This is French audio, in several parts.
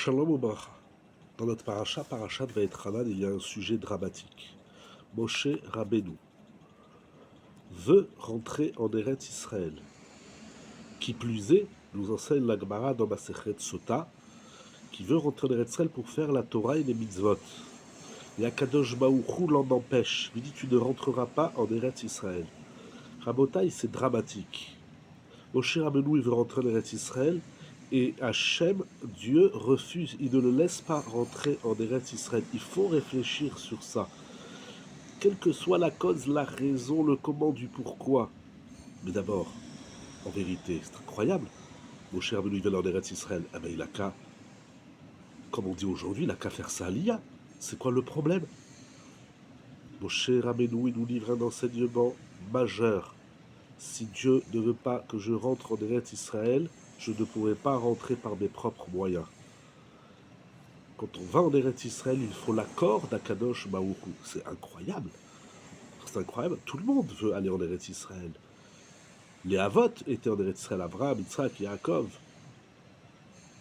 Shalom Obracha. Dans notre parachat de Vaetchanan, il y a un sujet dramatique. Moshe Rabbeinu veut rentrer en Eretz Israël. Qui plus est, nous enseigne la Gemara dans Masechet Sota, qui veut rentrer en Eretz Israël pour faire la Torah et les mitzvot. Et Akadosh Baruch Hu l'en empêche. Il dit tu ne rentreras pas en Eretz Israël. Rabotai, c'est dramatique. Moshe Rabbeinu, il veut rentrer en Eretz Israël. Et Hachem, Dieu, refuse, il ne le laisse pas rentrer en Eretz Israël. Il faut réfléchir sur ça. Quelle que soit la cause, la raison, le comment, du pourquoi. Mais d'abord, en vérité, c'est incroyable. Moshe Rabbeinu, il veut aller en Eretz Israël. Ah ben il a qu'à, comme on dit aujourd'hui, il a qu'à faire ça à l'IA. C'est quoi le problème? Moshe Rabbeinu, il nous livre un enseignement majeur. Si Dieu ne veut pas que je rentre en Eretz Israël, je ne pourrai pas rentrer par mes propres moyens. Quand on va en Eretz Israël, il faut l'accord d'Akadosh Baruch Hu. C'est incroyable. C'est incroyable. Tout le monde veut aller en Eretz Israël. Les Havot étaient en Eretz Israël. Abraham, Yitzhak, Yaakov,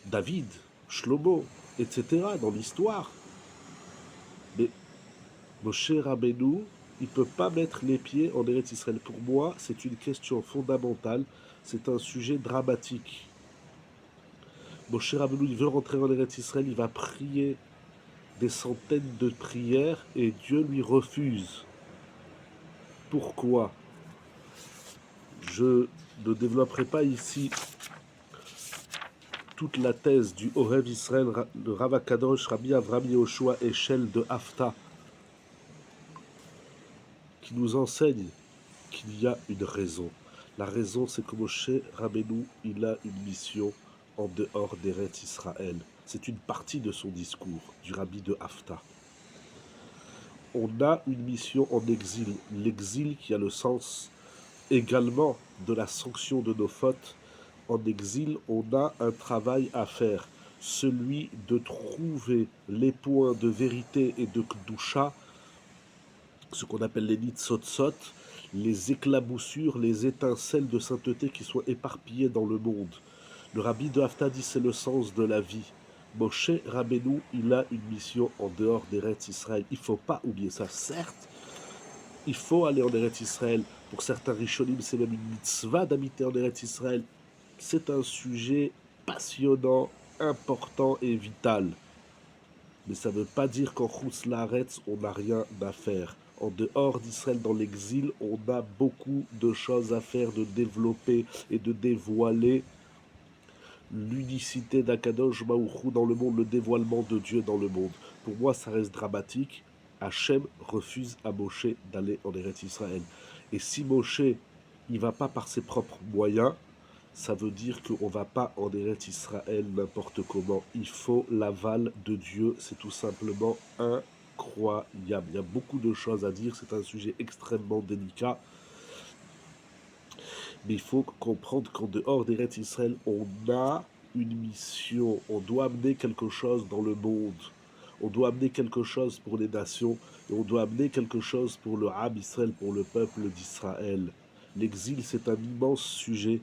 David, Shlomo, etc. dans l'histoire. Mais Moshe Rabbeinu, il ne peut pas mettre les pieds en Eretz Israël. Pour moi, c'est une question fondamentale. C'est un sujet dramatique. Moshe Rabbeinu, il veut rentrer en Eretz Israël. Il va prier des centaines de prières et Dieu lui refuse. Pourquoi? Je ne développerai pas ici toute la thèse du Ohev Israël, le Rav Akadosh, Rabbi Avraham Yehoshua Eshel de Hafta, qui nous enseigne qu'il y a une raison. La raison, c'est que Moshe Rabbeinu, il a une mission en dehors d'Eretz Israël. C'est une partie de son discours, du Rabbi de Hafta. On a une mission en exil. L'exil qui a le sens également de la sanction de nos fautes. En exil, on a un travail à faire, celui de trouver les points de vérité et de Kdusha, ce qu'on appelle les nitzotzot, les éclaboussures, les étincelles de sainteté qui sont éparpillées dans le monde. Le Rabbi de Hafta dit c'est le sens de la vie. Moshe Rabbeinu, il a une mission en dehors d'Eretz Israël. Il ne faut pas oublier ça. Certes, il faut aller en Eretz Israël. Pour certains Rishonim, c'est même une mitzvah d'habiter en Eretz Israël. C'est un sujet passionnant, important et vital. Mais ça ne veut pas dire qu'en Chutz Laaretz, on n'a rien à faire. En dehors d'Israël, dans l'exil, on a beaucoup de choses à faire, de développer et de dévoiler l'unicité d'Akadosh Baruch Hu dans le monde, le dévoilement de Dieu dans le monde. Pour moi, ça reste dramatique. Hachem refuse à Moshe d'aller en Eretz Israël. Et si Moshe, il ne va pas par ses propres moyens, ça veut dire qu'on ne va pas en Eretz Israël n'importe comment. Il faut l'aval de Dieu. C'est tout simplement incroyable. Il y a beaucoup de choses à dire. C'est un sujet extrêmement délicat. Mais il faut comprendre qu'en dehors d'Eretz Israël, on a une mission. On doit amener quelque chose dans le monde. On doit amener quelque chose pour les nations. Et on doit amener quelque chose pour le Ham Israël, pour le peuple d'Israël. L'exil, c'est un immense sujet.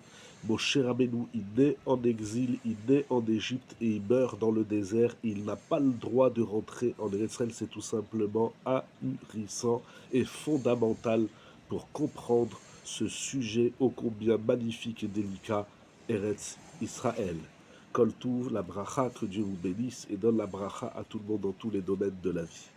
Moshe Rabbeinu, il naît en exil, il naît en Égypte et il meurt dans le désert. Il n'a pas le droit de rentrer en Eretz Israël. C'est tout simplement ahurissant et fondamental pour comprendre ce sujet ô combien magnifique et délicat, Eretz Israël. Kol Touv, la bracha, que Dieu vous bénisse et donne la bracha à tout le monde dans tous les domaines de la vie.